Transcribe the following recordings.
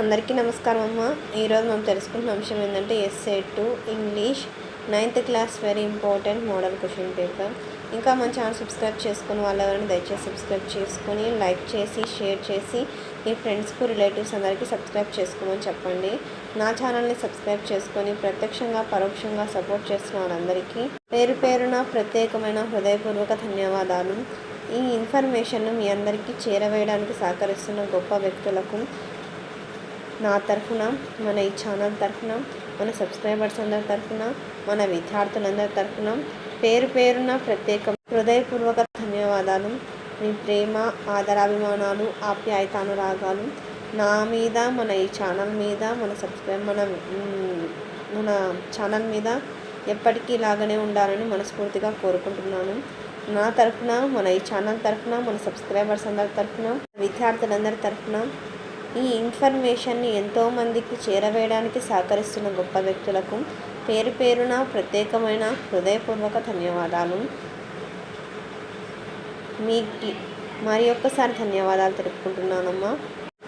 అందరికీ నమస్కారం అమ్మ. ఈరోజు మనం తెలుసుకుంటున్న అంశం ఏంటంటే SA 2 English 9th class very important model question paper. ఇంకా మన ఛానల్ సబ్స్క్రైబ్ చేసుకుని వాళ్ళని దయచేసి సబ్స్క్రైబ్ చేసుకొని లైక్ చేసి షేర్ చేసి మీ ఫ్రెండ్స్కు రిలేటివ్స్ అందరికీ సబ్స్క్రైబ్ చేసుకోమని చెప్పండి. నా ఛానల్ని సబ్స్క్రైబ్ చేసుకొని ప్రత్యక్షంగా పరోక్షంగా సపోర్ట్ చేస్తున్న వాళ్ళందరికీ పేరు పేరున ప్రత్యేకమైన హృదయపూర్వక ధన్యవాదాలు. ఈ ఇన్ఫర్మేషన్ను మీ అందరికీ చేరవేయడానికి సహకరిస్తున్న గొప్ప వ్యక్తులకు నా తరఫున, మన ఈ ఛానల్ తరఫున, మన సబ్స్క్రైబర్స్ అందరి తరఫున, మన విద్యార్థులందరి తరఫున పేరు పేరున ప్రత్యేక హృదయపూర్వక ధన్యవాదాలు. మీ ప్రేమ, ఆదరాభిమానాలు, ఆప్యాయతానురాగాలు నా మీద, మన ఈ ఛానల్ మీద, మన ఛానల్ మీద ఎప్పటికీ ఇలాగనే ఉండాలని మనస్ఫూర్తిగా కోరుకుంటున్నాను. నా తరఫున, మన ఈ ఛానల్ తరఫున, మన సబ్స్క్రైబర్స్ అందరి తరఫున, విద్యార్థులందరి తరఫున ఈ ఇన్ఫర్మేషన్ని ఎంతోమందికి చేరవేయడానికి సహకరిస్తున్న గొప్ప వ్యక్తులకు పేరు పేరున ప్రత్యేకమైన హృదయపూర్వక ధన్యవాదాలు. మీకు మరి ఒక్కసారి ధన్యవాదాలు తెలుపుకుంటున్నానమ్మా.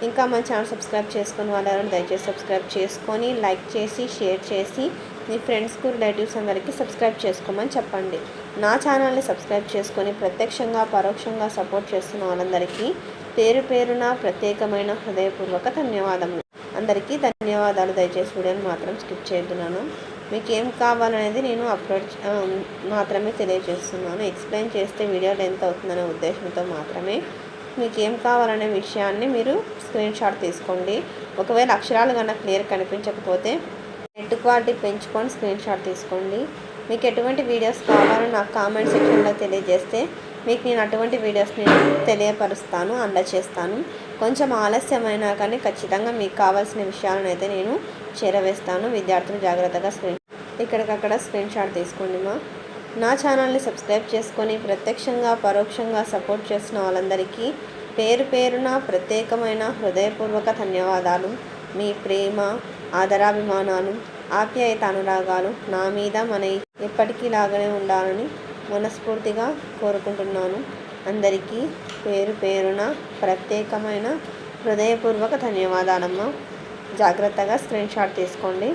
ఇంకా మన ఛానల్ సబ్స్క్రైబ్ చేసుకుని వాళ్ళని దయచేసి సబ్స్క్రైబ్ చేసుకొని లైక్ చేసి షేర్ చేసి మీ ఫ్రెండ్స్కు రిలేటివ్స్ అందరికీ సబ్స్క్రైబ్ చేసుకోమని చెప్పండి. నా ఛానల్ని సబ్స్క్రైబ్ చేసుకొని ప్రత్యక్షంగా పరోక్షంగా సపోర్ట్ చేస్తున్న వాళ్ళందరికీ పేరు పేరున ప్రత్యేకమైన హృదయపూర్వక ధన్యవాదములు. అందరికీ ధన్యవాదాలు. దయచేసి వీడియోని మాత్రం స్కిప్ చేస్తున్నాను. మీకు ఏం కావాలనేది నేను అప్లోడ్ మాత్రమే తెలియజేస్తున్నాను. ఎక్స్ప్లెయిన్ చేస్తే వీడియో లెంత్ అవుతుందనే ఉద్దేశంతో మాత్రమే. మీకు ఏం కావాలనే విషయాన్ని మీరు స్క్రీన్ షాట్ తీసుకోండి. ఒకవేళ అక్షరాలు కన్నా క్లియర్ కనిపించకపోతే నెట్ క్వాలిటీ పెంచుకొని స్క్రీన్ షాట్ తీసుకోండి. మీకు ఎటువంటి వీడియోస్ కావాలో నాకు కామెంట్ సెక్షన్లో తెలియజేస్తే మీకు నేను అటువంటి వీడియోస్ని తెలియపరుస్తాను, అందజేస్తాను. కొంచెం ఆలస్యమైనా కానీ ఖచ్చితంగా మీకు కావాల్సిన విషయాలను అయితే నేను చేరవేస్తాను. విద్యార్థులు జాగ్రత్తగా ఇక్కడికక్కడ స్క్రీన్ షాట్ తీసుకోండి. నా ఛానల్ని సబ్స్క్రైబ్ చేసుకొని ప్రత్యక్షంగా పరోక్షంగా సపోర్ట్ చేస్తున్న వాళ్ళందరికీ పేరు పేరున ప్రత్యేకమైన హృదయపూర్వక ధన్యవాదాలు. మీ ప్రేమ, ఆదరాభిమానాలు, ఆప్యాయత అనురాగాలు నా మీద, మన ఎప్పటికీ లాగానే ఉండాలని మనస్ఫూర్తిగా కోరుకుంటున్నాను. అందరికీ పేరు పేరున ప్రత్యేకమైన హృదయపూర్వక ధన్యవాదాలమ్మా. జాగ్రత్తగా స్క్రీన్ షాట్ తీసుకోండి.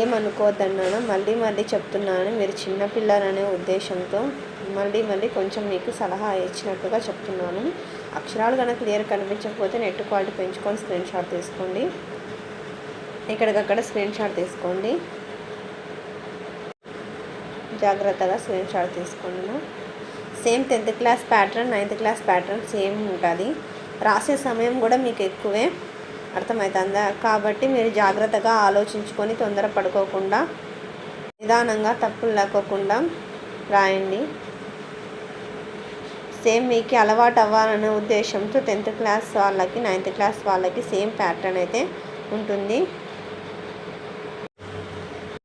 ఏమనుకోవద్దన్నాను, మళ్ళీ చెప్తున్నాను. మీరు చిన్నపిల్లలనే ఉద్దేశంతో మళ్ళీ కొంచెం మీకు సలహా ఇచ్చినట్టుగా చెప్తున్నాను. అక్షరాలు కనుక క్లియర్ కనిపించకపోతే నెట్ క్వాలిటీ పెంచుకొని స్క్రీన్ షాట్ తీసుకోండి. ఇక్కడికక్కడ స్క్రీన్ షాట్ తీసుకోండి. జాగ్రత్తగా స్క్రీన్ షాట్ తీసుకోండి. Same 10th class pattern 9th class pattern same ఉంటుంది. రాసే సమయం కూడా మీకు ఎక్కువే, అర్థమవుతుందా? కాబట్టి మీరు జాగ్రత్తగా ఆలోచించుకొని తొందర పడుకోకుండా నిదానంగా తప్పులు లేకోకుండా రాయండి. సేమ్ మీకు అలవాటు అవ్వాలనే ఉద్దేశంతో 10th క్లాస్ వాళ్ళకి 9th క్లాస్ వాళ్ళకి సేమ్ ప్యాటర్న్ అయితే ఉంటుంది.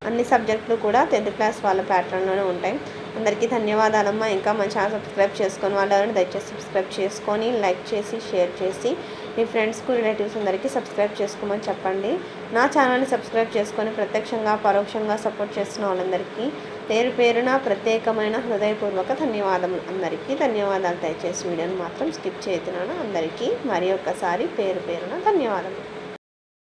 అన్ని సబ్జెక్టులు కూడా 10th క్లాస్ వాళ్ళ ప్యాటర్న్లోనే ఉంటాయి. అందరికీ ధన్యవాదాలమ్మా. ఇంకా మన ఛానల్ సబ్స్క్రైబ్ చేసుకొని వాళ్ళని దయచేసి సబ్స్క్రైబ్ చేసుకొని లైక్ చేసి షేర్ చేసి మీ ఫ్రెండ్స్కు రిలేటివ్స్ అందరికీ సబ్స్క్రైబ్ చేసుకోమని చెప్పండి. నా ఛానల్ని సబ్స్క్రైబ్ చేసుకొని ప్రత్యక్షంగా పరోక్షంగా సపోర్ట్ చేస్తున్న వాళ్ళందరికీ పేరు పేరున ప్రత్యేకమైన హృదయపూర్వక ధన్యవాదములు. అందరికీ ధన్యవాదాలు. దయచేసి వీడియోని మాత్రం స్కిప్ చేస్తున్నాను. అందరికీ మరి ఒక్కసారి పేరు పేరున ధన్యవాదములు.